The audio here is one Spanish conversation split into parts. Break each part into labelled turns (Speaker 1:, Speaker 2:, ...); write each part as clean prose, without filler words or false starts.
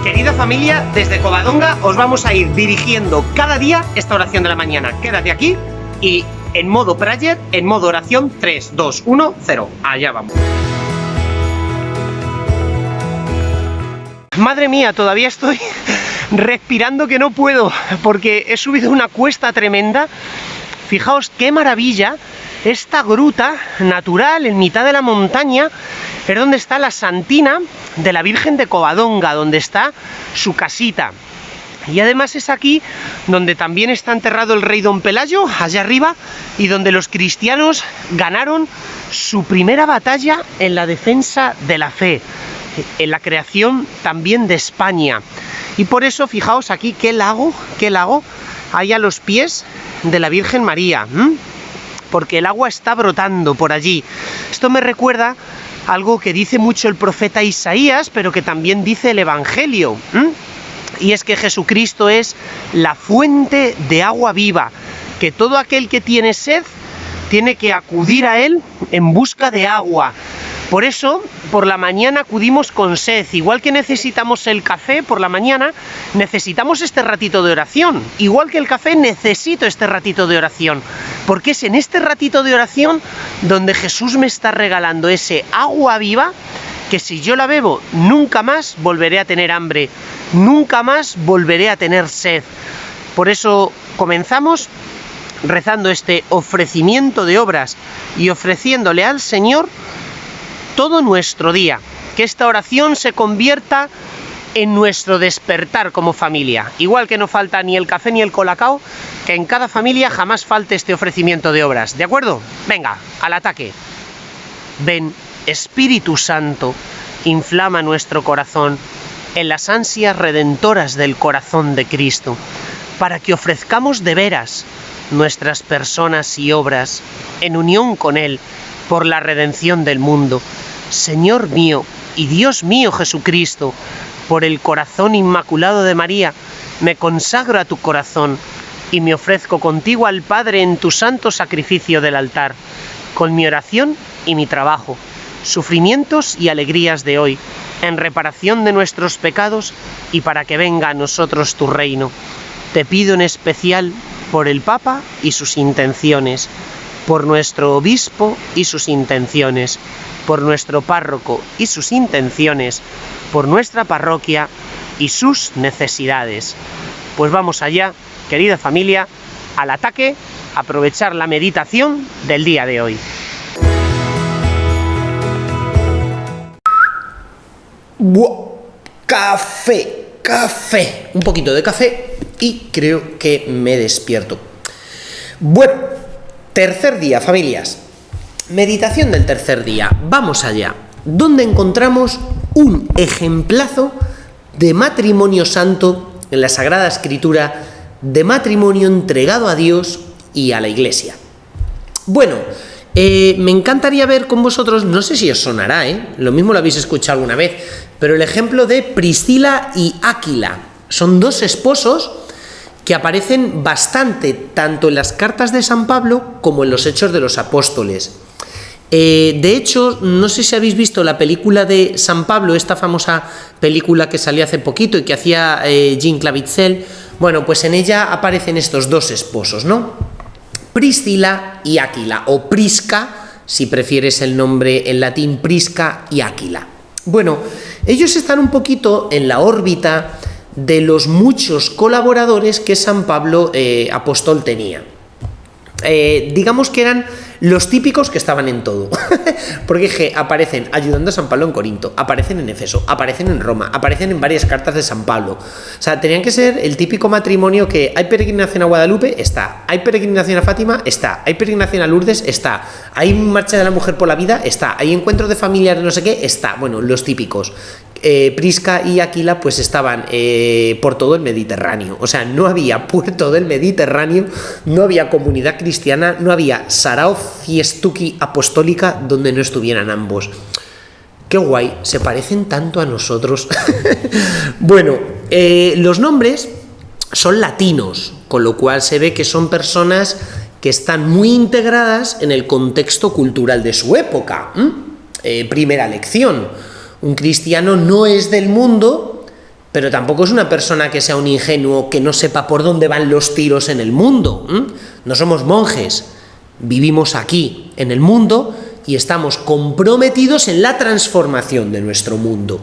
Speaker 1: Querida familia, desde Covadonga os vamos a ir dirigiendo cada día esta oración de la mañana. Quédate aquí y en modo prayer, en modo oración, 3, 2, 1, 0. Allá vamos. Madre mía, todavía estoy respirando que no puedo, porque he subido una cuesta tremenda. Fijaos qué maravilla, esta gruta natural en mitad de la montaña es donde está la Santina de la Virgen de Covadonga, donde está su casita. Y además es aquí donde también está enterrado el rey Don Pelayo, allá arriba, y donde los cristianos ganaron su primera batalla en la defensa de la fe, en la creación también de España. Y por eso, fijaos aquí qué lago hay a los pies de la Virgen María, porque el agua está brotando por allí. Esto me recuerda algo que dice mucho el profeta Isaías, pero que también dice el Evangelio, y es que Jesucristo es la fuente de agua viva, que todo aquel que tiene sed tiene que acudir a él en busca de agua. Por eso, por la mañana acudimos con sed. Igual que necesitamos el café por la mañana, necesitamos este ratito de oración. Igual que el café, necesito este ratito de oración. Porque es en este ratito de oración donde Jesús me está regalando ese agua viva que si yo la bebo, nunca más volveré a tener hambre. Nunca más volveré a tener sed. Por eso comenzamos rezando este ofrecimiento de obras y ofreciéndole al Señor todo nuestro día, que esta oración se convierta en nuestro despertar como familia. Igual que no falta ni el café ni el colacao, que en cada familia jamás falte este ofrecimiento de obras, ¿de acuerdo? Venga, al ataque. Ven, Espíritu Santo, inflama nuestro corazón en las ansias redentoras del corazón de Cristo, para que ofrezcamos de veras nuestras personas y obras en unión con Él, por la redención del mundo. Señor mío y Dios mío Jesucristo, por el corazón inmaculado de María, me consagro a tu corazón y me ofrezco contigo al Padre en tu santo sacrificio del altar, con mi oración y mi trabajo, sufrimientos y alegrías de hoy, en reparación de nuestros pecados y para que venga a nosotros tu reino. Te pido en especial por el Papa y sus intenciones, por nuestro obispo y sus intenciones, por nuestro párroco y sus intenciones, por nuestra parroquia y sus necesidades. Pues vamos allá, querida familia, al ataque, a aprovechar la meditación del día de hoy. Café, un poquito de café y creo que me despierto. Bueno, tercer día, familias. Meditación del tercer día. Vamos allá. Donde encontramos un ejemplazo de matrimonio santo en la Sagrada Escritura, de matrimonio entregado a Dios y a la Iglesia. Bueno, me encantaría ver con vosotros, no sé si os sonará, lo mismo lo habéis escuchado alguna vez, pero el ejemplo de Priscila y Áquila. Son dos esposos que aparecen bastante tanto en las cartas de San Pablo como en los Hechos de los Apóstoles. De hecho, no sé si habéis visto la película de San Pablo, esta famosa película que salió hace poquito y que hacía Jean Clavitzel. Bueno, pues en ella aparecen estos dos esposos, ¿no? Priscila y Áquila, o Prisca, si prefieres el nombre en latín, Prisca y Áquila. Bueno, ellos están un poquito en la órbita de los muchos colaboradores que San Pablo apóstol tenía. Digamos que eran los típicos que estaban en todo, porque aparecen ayudando a San Pablo en Corinto, aparecen en Éfeso, aparecen en Roma, aparecen en varias cartas de San Pablo. O sea, tenían que ser el típico matrimonio que hay peregrinación a Guadalupe, está, hay peregrinación a Fátima, está, hay peregrinación a Lourdes, está, hay marcha de la mujer por la vida, está, hay encuentro de familia de no sé qué, está, bueno, los típicos. Prisca y Áquila pues estaban por todo el Mediterráneo, o sea, no había puerto del Mediterráneo, no había comunidad cristiana, no había sarao fiestuki apostólica donde no estuvieran ambos. Qué guay, se parecen tanto a nosotros. Bueno, los nombres son latinos, con lo cual se ve que son personas que están muy integradas en el contexto cultural de su época. Primera lección. Un cristiano no es del mundo, pero tampoco es una persona que sea un ingenuo que no sepa por dónde van los tiros en el mundo. No somos monjes, vivimos aquí, en el mundo, y estamos comprometidos en la transformación de nuestro mundo.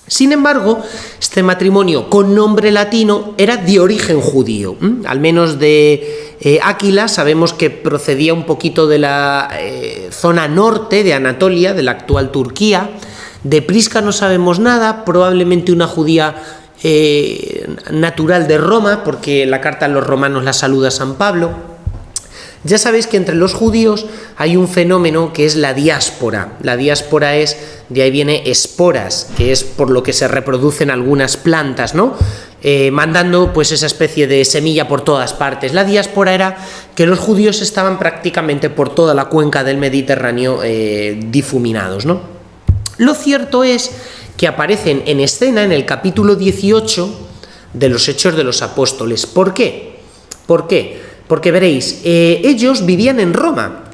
Speaker 1: Sin embargo, este matrimonio con nombre latino era de origen judío. Al menos de Áquila sabemos que procedía un poquito de la zona norte de Anatolia, de la actual Turquía. De Prisca no sabemos nada, probablemente una judía natural de Roma, porque la carta a los romanos la saluda San Pablo. Ya sabéis que entre los judíos hay un fenómeno que es la diáspora. La diáspora es, de ahí viene esporas, que es por lo que se reproducen algunas plantas, ¿no? Mandando pues esa especie de semilla por todas partes. La diáspora era que los judíos estaban prácticamente por toda la cuenca del Mediterráneo difuminados, ¿no? Lo cierto es que aparecen en escena en el capítulo 18 de los Hechos de los Apóstoles. ¿Por qué? ¿Por qué? Porque veréis, ellos vivían en Roma.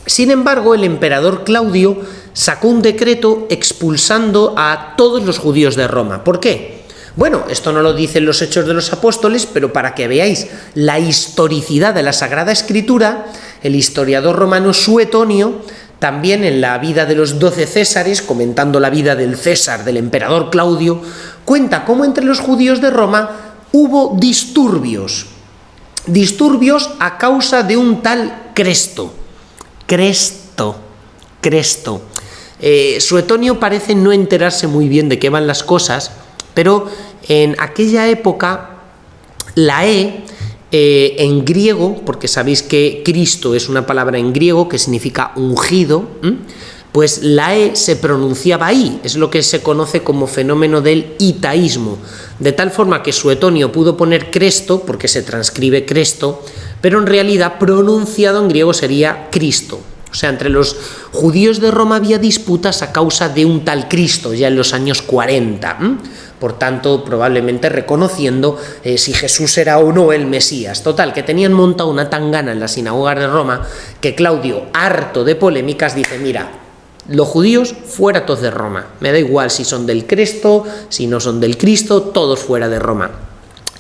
Speaker 1: Sin embargo, el emperador Claudio sacó un decreto expulsando a todos los judíos de Roma. ¿Por qué? Bueno, esto no lo dicen los Hechos de los Apóstoles, pero para que veáis la historicidad de la Sagrada Escritura, el historiador romano Suetonio, también en la vida de los 12 Césares, comentando la vida del César, del emperador Claudio, cuenta cómo entre los judíos de Roma hubo disturbios a causa de un tal Cresto. Suetonio parece no enterarse muy bien de qué van las cosas, pero en aquella época la en griego, porque sabéis que Cristo es una palabra en griego que significa ungido, pues la se pronunciaba ahí, es lo que se conoce como fenómeno del itaísmo, de tal forma que Suetonio pudo poner Cresto, porque se transcribe Cresto, pero en realidad pronunciado en griego sería Cristo. O sea, entre los judíos de Roma había disputas a causa de un tal Cristo, ya en los años 40. Por tanto, probablemente reconociendo si Jesús era o no el Mesías. Total, que tenían montado una tangana en la sinagoga de Roma que Claudio, harto de polémicas, dice, mira, los judíos fuera todos de Roma. Me da igual si son del Cristo, si no son del Cristo, todos fuera de Roma.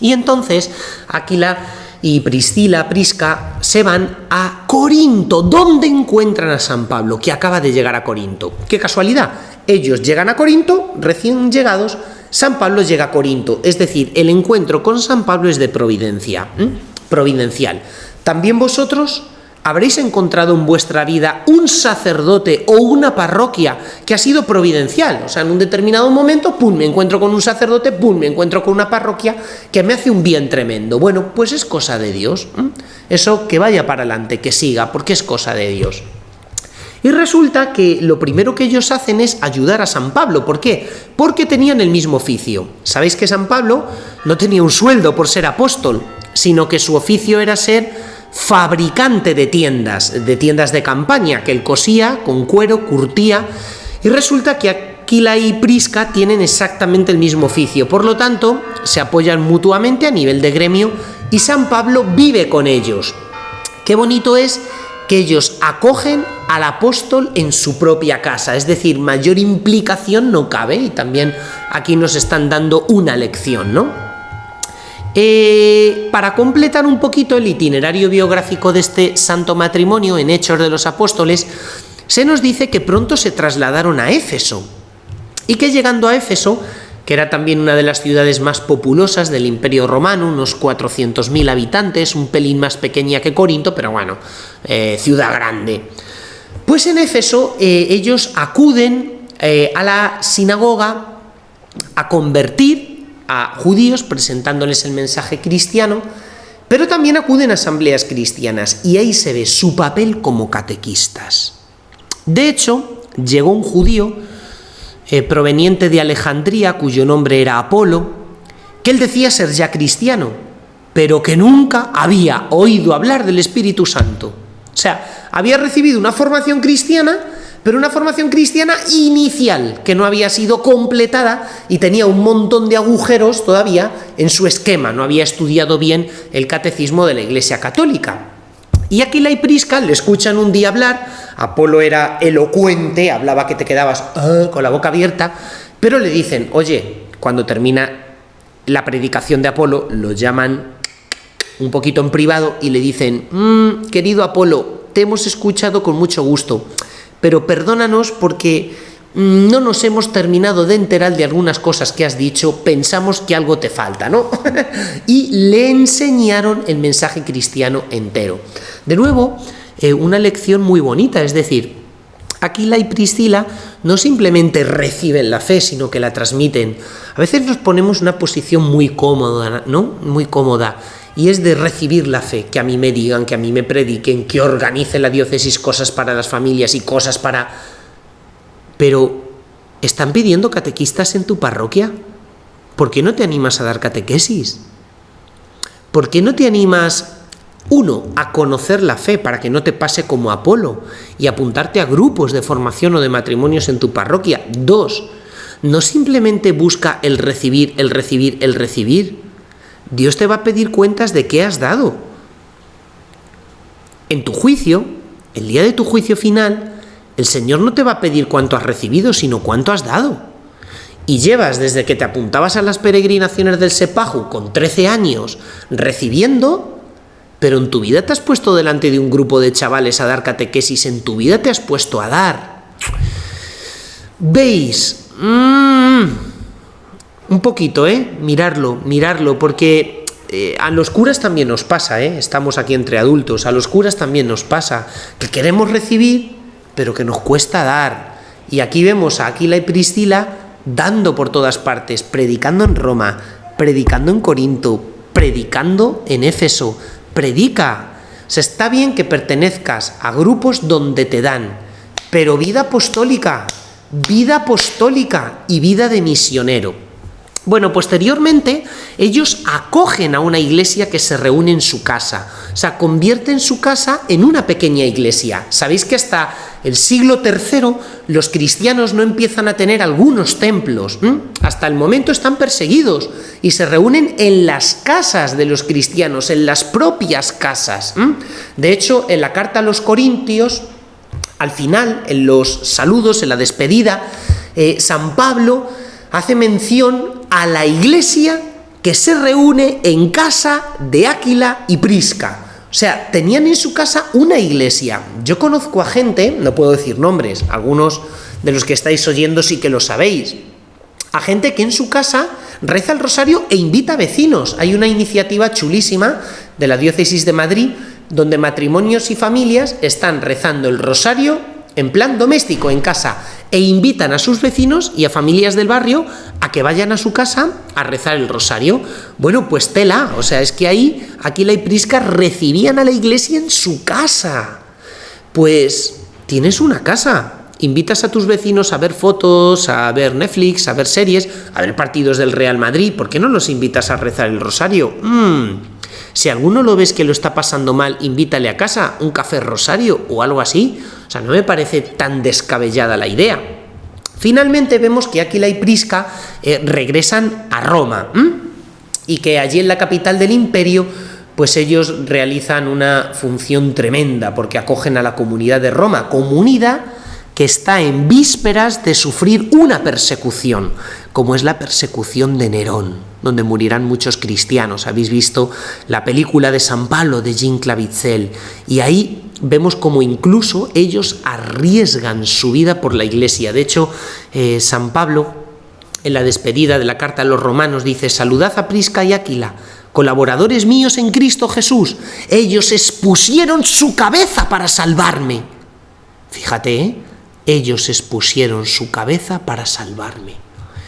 Speaker 1: Y entonces, Áquila y Prisca se van a Corinto. ¿Dónde encuentran a San Pablo? Que acaba de llegar a Corinto. ¡Qué casualidad! Ellos llegan a Corinto, recién llegados, San Pablo llega a Corinto. Es decir, el encuentro con San Pablo es de providencial. También vosotros habréis encontrado en vuestra vida un sacerdote o una parroquia que ha sido providencial. O sea, en un determinado momento, pum, me encuentro con un sacerdote, pum, me encuentro con una parroquia que me hace un bien tremendo. Bueno, pues es cosa de Dios. Eso que vaya para adelante, que siga, porque es cosa de Dios. Y resulta que lo primero que ellos hacen es ayudar a San Pablo. ¿Por qué? Porque tenían el mismo oficio. Sabéis que San Pablo no tenía un sueldo por ser apóstol, sino que su oficio era ser fabricante de tiendas de campaña, que él cosía con cuero, curtía, y resulta que Áquila y Prisca tienen exactamente el mismo oficio. Por lo tanto, se apoyan mutuamente a nivel de gremio y San Pablo vive con ellos. Qué bonito es que ellos acogen al apóstol en su propia casa, es decir, mayor implicación no cabe, y también aquí nos están dando una lección, ¿no? Para completar un poquito el itinerario biográfico de este santo matrimonio en Hechos de los Apóstoles, se nos dice que pronto se trasladaron a Éfeso, y que llegando a Éfeso, que era también una de las ciudades más populosas del Imperio Romano, unos 400.000 habitantes, un pelín más pequeña que Corinto, pero bueno, ciudad grande. Pues en Éfeso ellos acuden a la sinagoga a convertir a judíos, presentándoles el mensaje cristiano, pero también acuden a asambleas cristianas, y ahí se ve su papel como catequistas. De hecho, llegó un judío proveniente de Alejandría, cuyo nombre era Apolo, que él decía ser ya cristiano, pero que nunca había oído hablar del Espíritu Santo. O sea, había recibido una formación cristiana, pero una formación cristiana inicial, que no había sido completada y tenía un montón de agujeros todavía en su esquema, no había estudiado bien el catecismo de la Iglesia Católica. Y Áquila y Prisca le escuchan un día hablar. Apolo era elocuente, hablaba que te quedabas con la boca abierta, pero le dicen, oye, cuando termina
Speaker 2: la predicación de Apolo, lo llaman un poquito en privado y le dicen: querido Apolo, te hemos escuchado con mucho gusto, pero perdónanos porque no nos hemos terminado de enterar de algunas cosas que has dicho, pensamos que algo te falta, ¿no? Y le enseñaron el mensaje cristiano entero. De nuevo, una lección muy bonita, es decir, Aquila y Priscila no simplemente reciben la fe, sino que la transmiten. A veces nos ponemos en una posición muy cómoda, ¿no? Muy cómoda, y es de recibir la fe, que a mí me digan, que a mí me prediquen, que organice la diócesis cosas para las familias y cosas para... Pero, ¿están pidiendo catequistas en tu parroquia? ¿Por qué no te animas a dar catequesis? ¿Por qué no te animas, uno, a conocer la fe para que no te pase como Apolo y apuntarte a grupos de formación o de matrimonios en tu parroquia? Dos, no simplemente busca el recibir, el recibir, el recibir. Dios te va a pedir cuentas de qué has dado. En tu juicio, el día de tu juicio final, el Señor no te va a pedir cuánto has recibido, sino cuánto has dado. Y llevas desde que te apuntabas a las peregrinaciones del Sepaju con 13 años recibiendo, pero en tu vida te has puesto delante de un grupo de chavales a dar catequesis, en tu vida te has puesto a dar. ¿Veis? Un poquito, mirarlo, porque a los curas también nos pasa, estamos aquí entre adultos, a los curas también nos pasa que queremos recibir, pero que nos cuesta dar. Y aquí vemos a Aquila y Priscila dando por todas partes, predicando en Roma, predicando en Corinto, predicando en Éfeso. Predica. O sea, está bien que pertenezcas a grupos donde te dan, pero vida apostólica y vida de misionero. Bueno, posteriormente ellos acogen a una iglesia que se reúne en su casa, o sea, convierten su casa en una pequeña iglesia. Sabéis que hasta el siglo III los cristianos no empiezan a tener algunos templos, hasta el momento están perseguidos y se reúnen en las casas de los cristianos, en las propias casas. De hecho, en la carta a los Corintios, al final, en los saludos, en la despedida, San Pablo hace mención a la iglesia que se reúne en casa de Aquila y Prisca. O sea, tenían en su casa una iglesia. Yo conozco a gente, no puedo decir nombres, algunos de los que estáis oyendo sí que lo sabéis, a gente que en su casa reza el rosario e invita a vecinos. Hay una iniciativa chulísima de la Diócesis de Madrid donde matrimonios y familias están rezando el rosario en plan doméstico en casa e invitan a sus vecinos y a familias del barrio a que vayan a su casa a rezar el rosario. Bueno, pues tela, o sea, es que ahí Aquila y Prisca recibían a la iglesia en su casa. Pues tienes una casa, invitas a tus vecinos a ver fotos, a ver Netflix, a ver series, a ver partidos del Real Madrid, ¿por qué no los invitas a rezar el rosario? Si alguno lo ves que lo está pasando mal, invítale a casa un café rosario o algo así. O sea, no me parece tan descabellada la idea. Finalmente vemos que Aquila y Prisca regresan a Roma y que allí en la capital del imperio pues ellos realizan una función tremenda porque acogen a la comunidad de Roma, comunidad que está en vísperas de sufrir una persecución, como es la persecución de Nerón, donde morirán muchos cristianos. Habéis visto la película de San Pablo de Jean Clavizel, y ahí vemos como incluso ellos arriesgan su vida por la iglesia. De hecho, San Pablo, en la despedida de la carta a los romanos, dice: saludad a Prisca y Aquila, colaboradores míos en Cristo Jesús. Ellos expusieron su cabeza para salvarme. Fíjate, ellos expusieron su cabeza para salvarme.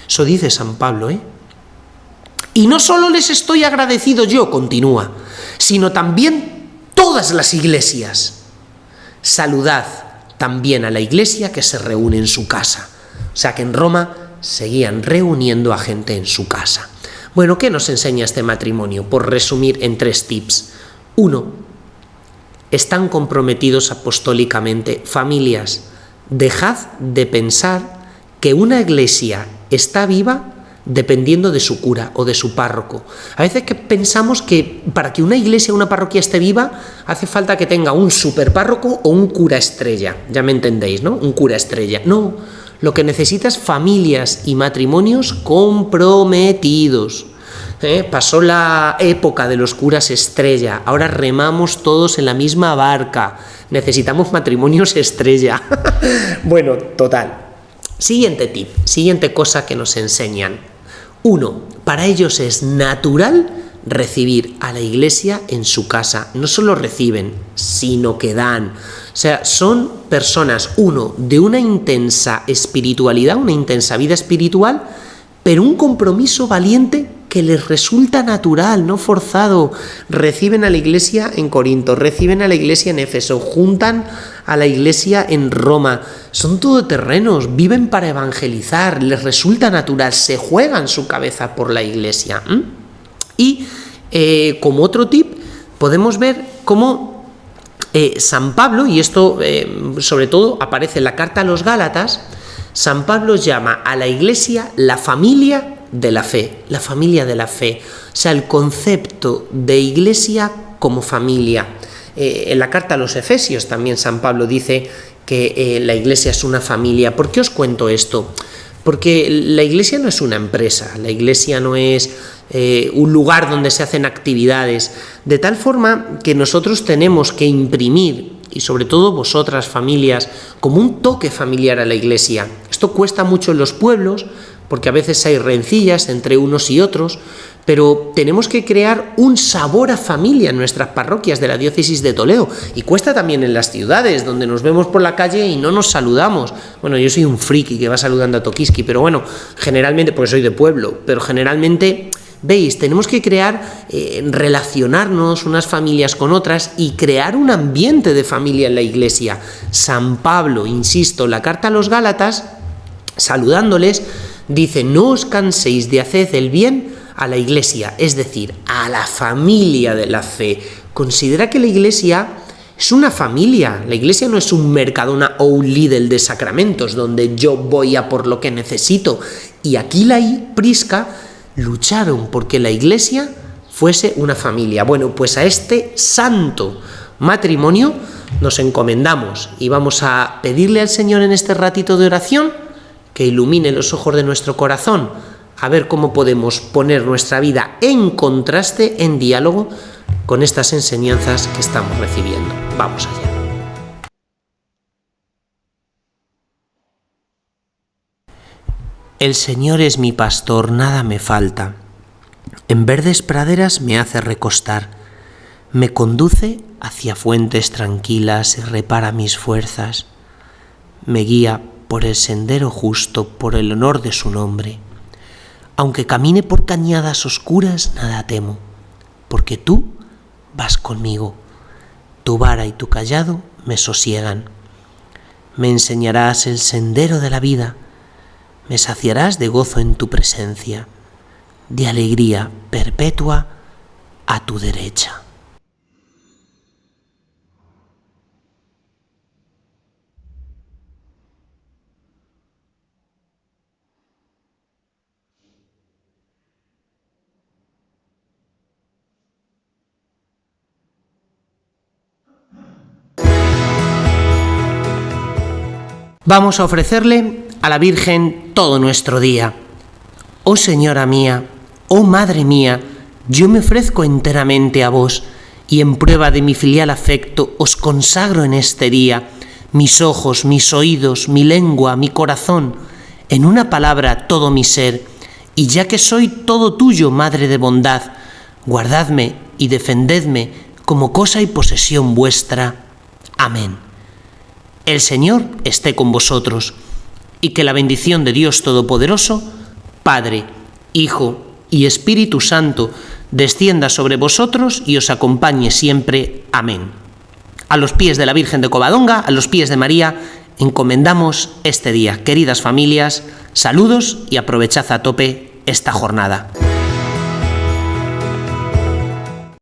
Speaker 2: Eso dice San Pablo, Y no solo les estoy agradecido yo, continúa, sino también todas las iglesias. Saludad también a la iglesia que se reúne en su casa. O sea que en Roma seguían reuniendo a gente en su casa. Bueno, ¿qué nos enseña este matrimonio? Por resumir en 3 tips. 1. Están comprometidos apostólicamente. Familias, dejad de pensar que una iglesia está viva dependiendo de su cura o de su párroco. A veces que pensamos que para que una iglesia o una parroquia esté viva hace falta que tenga un superpárroco o un cura estrella. Ya me entendéis, ¿no? Un cura estrella. No, lo que necesita es familias y matrimonios comprometidos. Pasó la época de los curas estrella, ahora remamos todos en la misma barca, necesitamos matrimonios estrella. Bueno, total. Siguiente tip, siguiente cosa que nos enseñan. 1. Para ellos es natural recibir a la iglesia en su casa. No solo reciben, sino que dan. O sea, son personas, 1, de una intensa espiritualidad, una intensa vida espiritual, pero un compromiso valiente que les resulta natural, no forzado. Reciben a la iglesia en Corinto, reciben a la iglesia en Éfeso, juntan a la iglesia en Roma. Son todoterrenos, viven para evangelizar, les resulta natural, se juegan su cabeza por la iglesia. Y como otro tip, podemos ver cómo San Pablo, y esto sobre todo aparece en la carta a los Gálatas, San Pablo llama a la iglesia la familia de la fe, la familia de la fe, o sea, el concepto de iglesia como familia. En la carta a los Efesios también San Pablo dice que la iglesia es una familia. ¿Por qué os cuento esto? Porque la iglesia no es una empresa, la iglesia no es un lugar donde se hacen actividades, de tal forma que nosotros tenemos que imprimir, y sobre todo vosotras familias, como un toque familiar a la iglesia. Esto cuesta mucho en los pueblos, porque a veces hay rencillas entre unos y otros, pero tenemos que crear un sabor a familia en nuestras parroquias de la diócesis de Toledo, y cuesta también en las ciudades, donde nos vemos por la calle y no nos saludamos. Bueno, yo soy un friki que va saludando a Tokiski, pero bueno, generalmente, porque soy de pueblo, pero generalmente, veis, tenemos que crear, relacionarnos unas familias con otras y crear un ambiente de familia en la iglesia. San Pablo, insisto, la carta a los Gálatas, saludándoles, dice: no os canséis de hacer el bien a la iglesia, es decir, a la familia de la fe. Considera que la iglesia es una familia. La iglesia no es un Mercadona o un Lidl de sacramentos donde yo voy a por lo que necesito. Y Aquila y Prisca lucharon porque la iglesia fuese una familia. Bueno, pues a este santo matrimonio nos encomendamos y vamos a pedirle al Señor en este ratito de oración que ilumine los ojos de nuestro corazón, a ver cómo podemos poner nuestra vida en contraste, en diálogo con estas enseñanzas que estamos recibiendo. Vamos allá. El Señor es mi pastor, nada me falta. En verdes praderas me hace recostar. Me conduce hacia fuentes tranquilas y repara mis fuerzas. Me guía por el sendero justo, por el honor de su nombre. Aunque camine por cañadas oscuras, nada temo, porque tú vas conmigo. Tu vara y tu cayado me sosiegan. Me enseñarás el sendero de la vida. Me saciarás de gozo en tu presencia, de alegría perpetua a tu derecha. Vamos a ofrecerle a la Virgen todo nuestro día. Oh Señora mía, oh Madre mía, yo me ofrezco enteramente a vos, y en prueba de mi filial afecto os consagro en este día mis ojos, mis oídos, mi lengua, mi corazón, en una palabra todo mi ser, y ya que soy todo tuyo, Madre de bondad, guardadme y defendedme como cosa y posesión vuestra. Amén. El Señor esté con vosotros, y que la bendición de Dios Todopoderoso, Padre, Hijo y Espíritu Santo, descienda sobre vosotros y os acompañe siempre. Amén. A los pies de la Virgen de Covadonga, a los pies de María, encomendamos este día. Queridas familias, saludos y aprovechad a tope esta jornada.